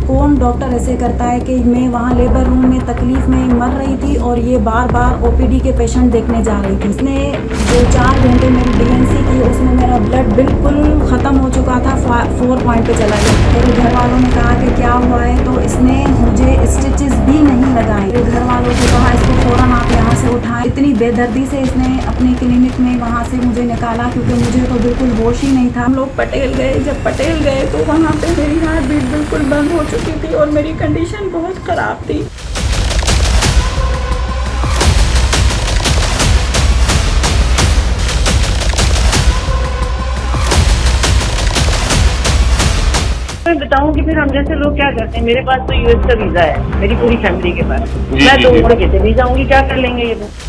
कौन डॉक्टर ऐसे करता है कि मैं वहाँ लेबर रूम में तकलीफ़ में मर रही थी और ये बार बार ओपीडी के पेशेंट देखने जा रही थी। इसने जो 4 घंटे मेरी डीएनसी की उसमें मेरा ब्लड बिल्कुल ख़त्म हो चुका था, 4 पॉइंट पे चला गया। मेरे घर वालों ने कहा कि क्या हुआ है, तो इसने मुझे स्टिचेस भी नहीं लगाए। मेरे घर वालों को कहा इसको फ़ौरन आप यहाँ से उठाएं। इतनी बेदर्दी से इसने अपनी क्लिनिक में वहाँ से मुझे निकाला, क्योंकि मुझे तो बिल्कुल होश ही नहीं था। हम लोग पटेल गए, जब पटेल गए तो वहाँ पे मेरी हार्ट बीट बिल्कुल बंद हो चुकी थी और मेरी कंडीशन बहुत ख़राब थी। मैं बताऊं कि फिर हम जैसे लोग क्या करते हैं। मेरे पास तो यूएस का वीजा है, मेरी पूरी फैमिली के पास। मैं तो उम्र के चली जाऊंगी, क्या कर लेंगे ये लोग।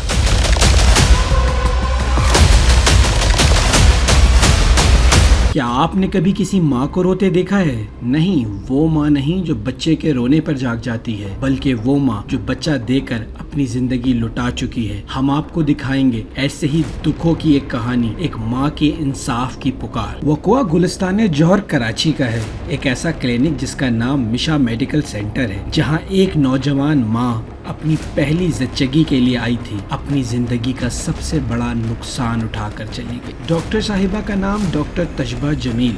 क्या आपने कभी किसी माँ को रोते देखा है? नहीं, वो माँ नहीं जो बच्चे के रोने पर जाग जाती है, बल्कि वो माँ जो बच्चा देकर अपनी जिंदगी लुटा चुकी है। हम आपको दिखाएंगे ऐसे ही दुखों की एक कहानी, एक माँ के इंसाफ की पुकार। वकुआ गुलिस्तान जौहर कराची का है, एक ऐसा क्लिनिक जिसका नाम मिशा मेडिकल सेंटर है, जहाँ एक नौजवान माँ अपनी पहली जच्चगी के लिए आई थी। अपनी जिंदगी का सबसे बड़ा नुकसान उठाकर चली गई। डॉक्टर साहिबा का नाम डॉक्टर तशबा जमील,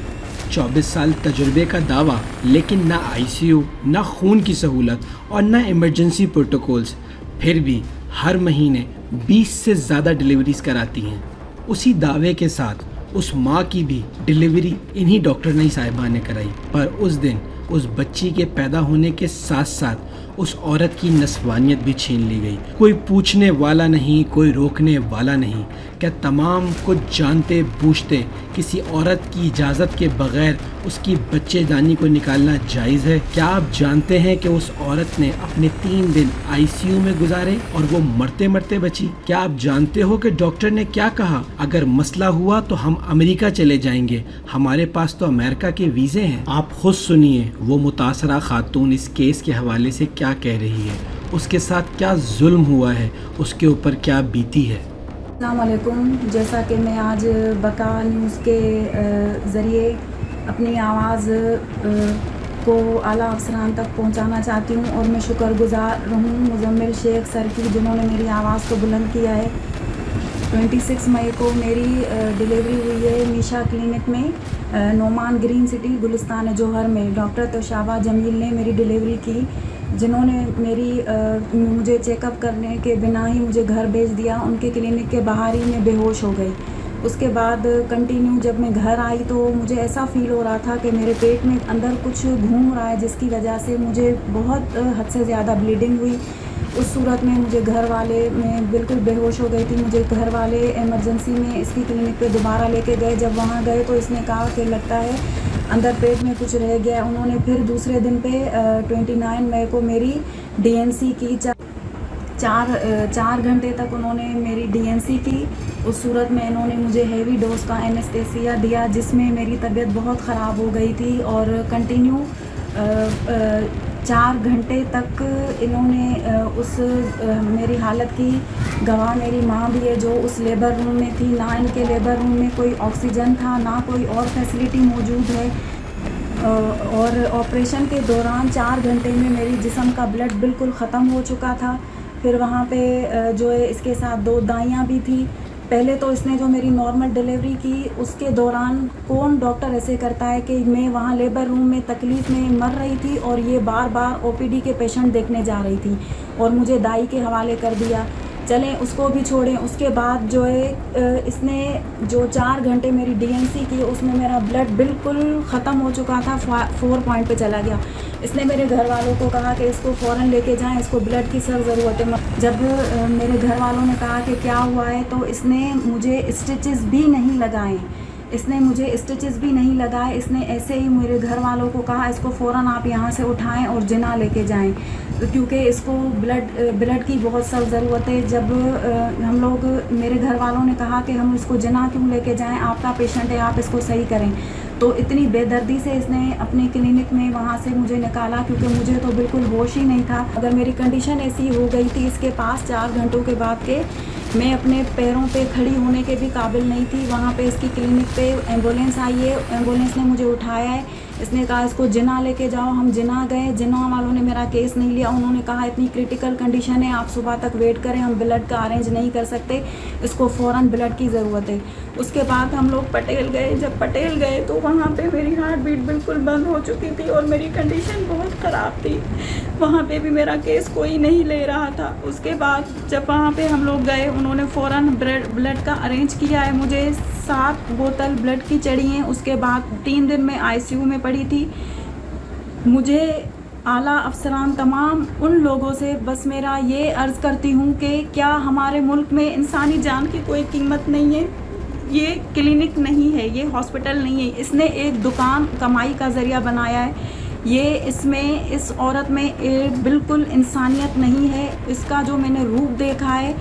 24 साल तजुर्बे का दावा, लेकिन ना आईसीयू, ना खून की सहूलत और ना इमरजेंसी प्रोटोकॉल्स। फिर भी हर महीने 20 से ज़्यादा डिलीवरीज कराती हैं। उसी दावे के साथ उस माँ की भी डिलीवरी इन्हीं डॉक्टर ने साहिबा ने कराई। पर उस दिन उस बच्ची के पैदा होने के साथ साथ उस औरत की नस्वानियत भी छीन ली गई। कोई पूछने वाला नहीं, कोई रोकने वाला नहीं। क्या तमाम कुछ जानते बूझते किसी औरत की इजाज़त के बगैर उसकी बच्चेदानी को निकालना जायज़ है? क्या आप जानते हैं कि उस औरत ने अपने 3 दिन आईसीयू में गुजारे और वो मरते मरते बची? क्या आप जानते हो कि डॉक्टर ने क्या कहा? अगर मसला हुआ तो हम अमेरिका चले जाएंगे, हमारे पास तो अमेरिका के वीज़े हैं। आप खुद सुनिए वो मुतासरा खातून इस केस के हवाले से क्या कह रही है, उसके साथ क्या जुल्म हुआ है, उसके ऊपर क्या बीती है। अस्सलाम वालेकुम। जैसा कि मैं आज बका न्यूज़ के ज़रिए अपनी आवाज़ को आला अफसरान तक पहुंचाना चाहती हूं, और मैं शुक्रगुज़ार रहूं मुज़म्मिल शेख सर की, जिन्होंने मेरी आवाज़ को बुलंद किया है। 26 मई को मेरी डिलीवरी हुई है मीशा क्लिनिक में, नोमान ग्रीन सिटी गुलिस्तान जौहर में। डॉक्टर तशबा जमील ने मेरी डिलीवरी की, जिन्होंने मुझे चेकअप करने के बिना ही मुझे घर भेज दिया। उनके क्लिनिक के बाहर ही मैं बेहोश हो गई। उसके बाद कंटिन्यू जब मैं घर आई तो मुझे ऐसा फ़ील हो रहा था कि मेरे पेट में अंदर कुछ घूम रहा है, जिसकी वजह से मुझे बहुत हद से ज़्यादा ब्लीडिंग हुई। उस सूरत में मुझे घर वाले, मैं बिल्कुल बेहोश हो गई थी। मुझे घर वाले इमरजेंसी में इसकी क्लिनिक पे दोबारा लेके गए। जब वहाँ गए तो इसने कहा कि लगता है अंदर पेट में कुछ रह गया। उन्होंने फिर दूसरे दिन पे 29 मई को मेरी डीएनसी की। 4 घंटे तक उन्होंने मेरी डीएनसी की। उस सूरत में इन्होंने मुझे हेवी डोज का एनेस्थीसिया दिया, जिसमें मेरी तबीयत बहुत ख़राब हो गई थी। और कंटिन्यू 4 घंटे तक इन्होंने मेरी हालत की गवाह मेरी माँ भी है, जो उस लेबर रूम में थी। ना इनके लेबर रूम में कोई ऑक्सीजन था, ना कोई और फैसिलिटी मौजूद है। और ऑपरेशन के दौरान 4 घंटे में मेरी जिस्म का ब्लड बिल्कुल ख़त्म हो चुका था। फिर वहाँ पे जो है इसके साथ 2 दाइयाँ भी थी। पहले तो इसने जो मेरी नॉर्मल डिलीवरी की, उसके दौरान कौन डॉक्टर ऐसे करता है कि मैं वहाँ लेबर रूम में तकलीफ़ में मर रही थी और ये बार बार ओपीडी के पेशेंट देखने जा रही थी, और मुझे दाई के हवाले कर दिया। चलें, उसको भी छोड़ें। उसके बाद जो है इसने जो 4 घंटे मेरी डीएनसी की, उसमें मेरा ब्लड बिल्कुल ख़त्म हो चुका था, 4 पॉइंट पे चला गया। इसने मेरे घर वालों को कहा कि इसको फ़ौरन लेके जाएं, इसको ब्लड की सख्त ज़रूरत है। जब मेरे घर वालों ने कहा कि क्या हुआ है, तो इसने मुझे स्टिचेस भी नहीं लगाए। इसने ऐसे ही मेरे घर वालों को कहा इसको फ़ौरन आप यहाँ से उठाएं और जिना लेके जाएं, क्योंकि इसको ब्लड की बहुत सख्त ज़रूरत है। जब हम लोग, मेरे घर वालों ने कहा कि हम इसको जिना क्यों लेके जाएं, आपका पेशेंट है, आप इसको सही करें। तो इतनी बेदर्दी से इसने अपनी क्लिनिक में वहाँ से मुझे निकाला, क्योंकि मुझे तो बिल्कुल होश ही नहीं था। अगर मेरी कंडीशन ऐसी हो गई थी इसके पास 4 घंटों के बाद के, मैं अपने पैरों पे खड़ी होने के भी काबिल नहीं थी। वहाँ पे इसकी क्लिनिक पे एम्बुलेंस आई है, एम्बुलेंस ने मुझे उठाया है। इसने कहा इसको जिना लेके जाओ। हम जिना गए, जिना वालों ने मेरा केस नहीं लिया। उन्होंने कहा इतनी क्रिटिकल कंडीशन है, आप सुबह तक वेट करें, हम ब्लड का अरेंज नहीं कर सकते, इसको फ़ौरन ब्लड की ज़रूरत है। उसके बाद हम लोग पटेल गए। जब पटेल गए तो वहाँ पे मेरी हार्ट बीट बिल्कुल बंद हो चुकी थी और मेरी कंडीशन बहुत ख़राब थी। वहाँ पे भी मेरा केस कोई नहीं ले रहा था। उसके बाद जब वहाँ पे हम लोग गए, उन्होंने फ़ौरन ब्लड का अरेंज किया है। मुझे 7 बोतल ब्लड की चढ़ी हैं। उसके बाद 3 दिन में ICU में पड़ी थी। मुझे आला अफसरान तमाम उन लोगों से बस मेरा ये अर्ज़ करती हूँ कि क्या हमारे मुल्क में इंसानी जान की कोई कीमत नहीं है? ये क्लिनिक नहीं है, ये हॉस्पिटल नहीं है। इसने एक दुकान कमाई का ज़रिया बनाया है। ये इसमें इस औरत में बिल्कुल इंसानियत नहीं है। इसका जो मैंने रूप देखा है,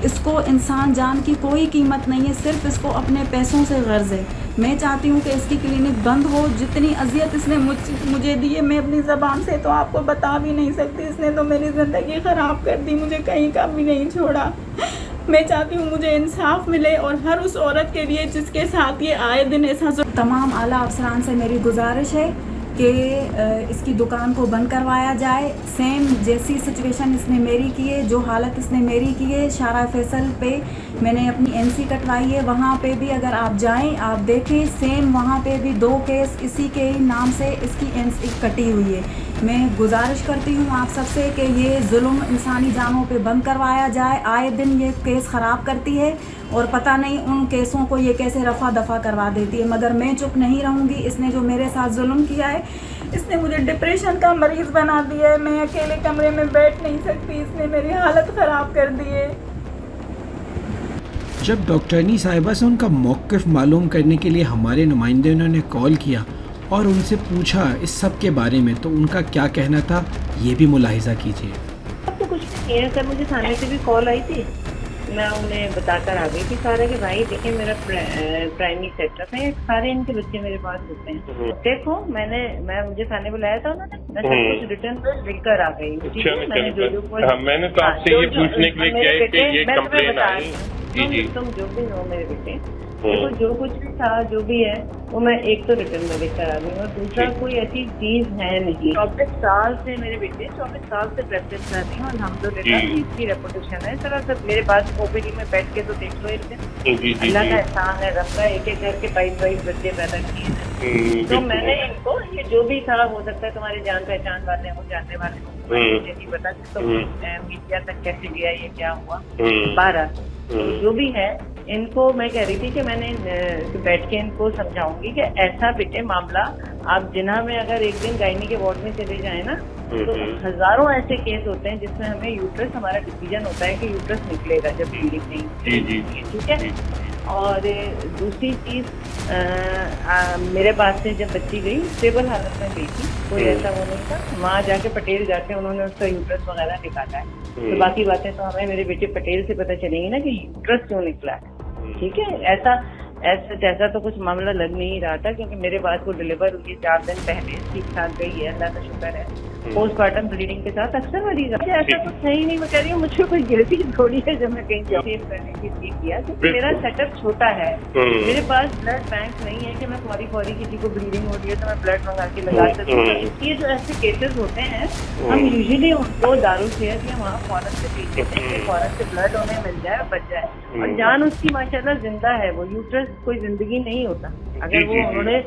इसको इंसान जान की कोई कीमत नहीं है, सिर्फ इसको अपने पैसों से गर्ज है। मैं चाहती हूँ कि इसकी क्लिनिक बंद हो। जितनी अजियत इसने मुझे दी है, मैं अपनी ज़बान से तो आपको बता भी नहीं सकती। इसने तो मेरी ज़िंदगी ख़राब कर दी, मुझे कहीं का भी नहीं छोड़ा। मैं चाहती हूँ मुझे इंसाफ मिले और हर उस औरत के लिए जिसके साथ ये आए दिन ऐसा। तमाम आला अफसरान से मेरी गुजारिश है कि इसकी दुकान को बंद करवाया जाए। सेम जैसी सिचुएशन इसने मेरी की है, जो हालत इसने मेरी की है, शारा फैसल पे मैंने अपनी NC कटवाई है। वहाँ पे भी अगर आप जाएं, आप देखें, सेम वहाँ पे भी 2 केस इसी के नाम से इसकी NC कटी हुई है। मैं गुजारिश करती हूँ आप सबसे कि ये जुल्म इंसानी जानों पे बंद करवाया जाए। आए दिन ये केस ख़राब करती है और पता नहीं उन केसों को ये कैसे रफ़ा दफ़ा करवा देती है, मगर मैं चुप नहीं रहूँगी। इसने जो मेरे साथ जुल्म किया है, इसने मुझे डिप्रेशन का मरीज़ बना दिया है। मैं अकेले कमरे में बैठ नहीं सकती, इसने मेरी हालत ख़राब कर दी है। जब डॉक्टरनी साहिबा से उनका मौक़िफ़ मालूम करने के लिए हमारे नुमाइंदे ने कॉल किया और उनसे पूछा इस सब के बारे में, तो उनका क्या कहना था ये भी मुलाहिज़ा कीजिए। अब तो कुछ नहीं है सर, मुझे थाने से भी कॉल आई थी। मैं उन्हें बताकर आ गई थी सारे कि भाई देखिए मेरा प्राइमरी सेटअप है, सारे इनके बच्चे मेरे पास होते हैं। देखो मुझे थाने बुलाया था उन्होंने, मैं सब कुछ रिटर्न पर लिख कर आ गई। मैंने तो आपसे ये पूछने के लिए किया है कि ये कंप्लेन आई। तुम जो भी हो मेरे बेटे, देखो जो कुछ भी था, जो भी है, वो मैं एक तो रिटर्न में लेकर आ गई और दूसरा कोई ऐसी चीज है नहीं। 24 साल से मेरे बेटे 24 साल से प्रैक्टिस कर रही हूँ, अल्हम्दुलिल्लाह इसकी रेपुटेशन है। सर मेरे पास OPD में बैठ के तो देख लो, एक दिन अल्लाह का एहसान है, रब का एक करके 22 बच्चे पैदा किए हैं। तो मैंने इनको ये जो भी था, हो सकता है तुम्हारे जान पहचान वाले हो, जानने वाले हो, मुझे नहीं पता कि तो मीडिया तक कैसे गया, ये क्या हुआ। 12 जो भी है, इनको मैं कह रही थी कि मैंने बैठ के इनको समझाऊंगी कि ऐसा बेटे मामला, आप जिन्हा में अगर एक दिन गायनी के वार्ड में चले जाए ना, तो हजारों ऐसे केस होते हैं जिसमें हमें यूट्रस, हमारा डिसीजन होता है कि यूट्रस निकलेगा जब ब्लीडिंग नहीं, ठीक है। और दूसरी चीज, मेरे पास से जब बच्ची गई स्टेबल हालत में गई थी, कोई ऐसा वो नहीं था। वहाँ जाके पटेल जाके उन्होंने उसका यूट्रस वगैरह निकाला है। तो बाकी बातें तो हमें मेरे बेटे पटेल से पता चलेंगी ना कि यूट्रस क्यों निकला है, ठीक है। ऐसा तो कुछ मामला लग नहीं रहा था, क्योंकि मेरे पास वो डिलीवर हुई 4 दिन पहले, ठीक ठाक गई है, अल्लाह का शुक्र है। पोस्टमार्टम ब्लीडिंग के साथ अक्सर मरीज ऐसा कुछ है ही नहीं। मैं कह रही हूँ मुझे कोई गिल्टी थोड़ी है जब मैं कहीं सेव करने की चीज किया, क्योंकि मेरा सेटअप छोटा है। मेरे पास ब्लड बैंक नहीं है कि मैं फौरी किसी को ब्लीडिंग हो रही है तो मैं ब्लड मंगा के लगा सकती हूँ। इसलिए जो ऐसे केसेस होते हैं, हम यूजुअली उनको दारू सेहत या वहाँ फौरन से पीते हैं, फौरन से ब्लड उन्हें मिल जाए और बच जाए, और जान उसकी माशाल्लाह जिंदा है। वो यूट्रस कोई जिंदगी नहीं होता। अगर वो उन्होंने,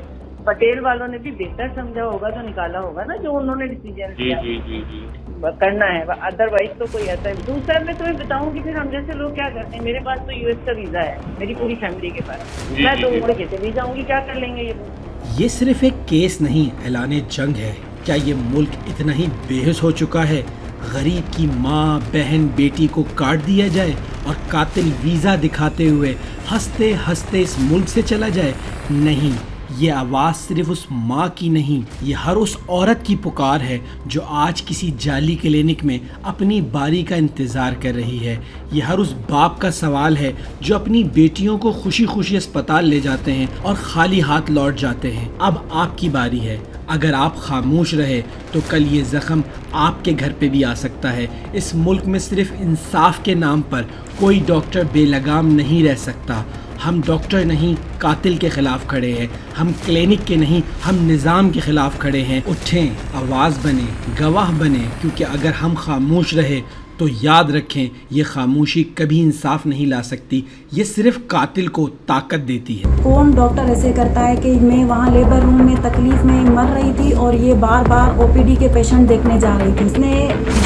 पटेल वालों ने भी बेहतर समझा होगा तो निकाला होगा ना, जो उन्होंने डिसीजन लिया करना है, अदरवाइज तो कोई ऐसा। दूसरा मैं तुम्हें बताऊं कि फिर हम जैसे लोग क्या करते हैं, मेरे पास तो US का वीजा है, मेरी पूरी फैमिली के पास, मैं तो उम्र के चली जाऊंगी, क्या कर लेंगे ये लोग। ये सिर्फ एक केस नहीं, ऐलान जंग है। क्या ये मुल्क इतना ही बेहिस हो चुका है? गरीब की माँ, बहन, बेटी को काट दिया जाए और कातिल वीज़ा दिखाते हुए हंसते हंसते इस मुल्क से चला जाए? नहीं, ये आवाज़ सिर्फ उस माँ की नहीं, ये हर उस औरत की पुकार है जो आज किसी जाली क्लिनिक में अपनी बारी का इंतज़ार कर रही है। ये हर उस बाप का सवाल है जो अपनी बेटियों को खुशी खुशी अस्पताल ले जाते हैं और खाली हाथ लौट जाते हैं। अब आपकी बारी है। अगर आप खामोश रहे तो कल ये ज़ख्म आपके घर पे भी आ सकता है। इस मुल्क में सिर्फ इंसाफ के नाम पर कोई डॉक्टर बेलगाम नहीं रह सकता। हम डॉक्टर नहीं, कातिल के खिलाफ खड़े हैं। हम क्लिनिक के नहीं, हम निज़ाम के खिलाफ खड़े हैं। उठें, आवाज़ बने, गवाह बने, क्योंकि अगर हम खामोश रहे तो याद रखें, ये खामोशी कभी इंसाफ नहीं ला सकती। ये सिर्फ कातिल को ताकत देती है। कौन डॉक्टर ऐसे करता है कि मैं वहाँ लेबर रूम में तकलीफ में मर रही थी और ये बार बार ओपीडी के पेशेंट देखने जा रही थी। इसने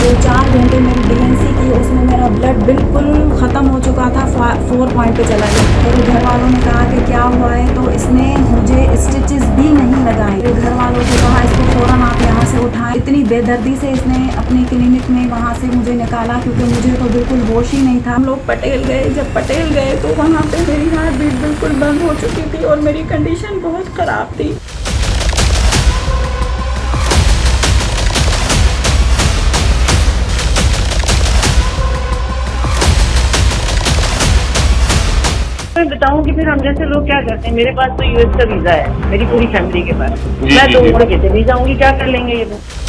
जो 4 घंटे मेरी डीएनसी की, उसमें मेरा ब्लड बिल्कुल ख़त्म हो चुका था, 4 पॉइंट पे चला गया। मेरे घर वालों ने कहा कि क्या हुआ है, तो इसने मुझे स्टिचेस भी नहीं लगाए। मेरे घर वालों को कहा इसको फ़ौरन आप यहाँ से उठाएं। इतनी बेदर्दी से इसने अपनी क्लिनिक में वहाँ से मुझे निकाला, क्योंकि मुझे तो बिल्कुल होश ही नहीं था। हम लोग पटेल गए, जब पटेल गए तो वहाँ पे मेरी हार्ट बीट बिल्कुल बंद हो चुकी थी और मेरी कंडीशन बहुत ख़राब थी। मैं बताऊं कि फिर हम जैसे लोग क्या करते हैं, मेरे पास तो यूएस का वीजा है, मेरी पूरी फैमिली के पास। मैं 2 उम्र के थे, वीजा जाऊंगी, क्या कर लेंगे ये लोग।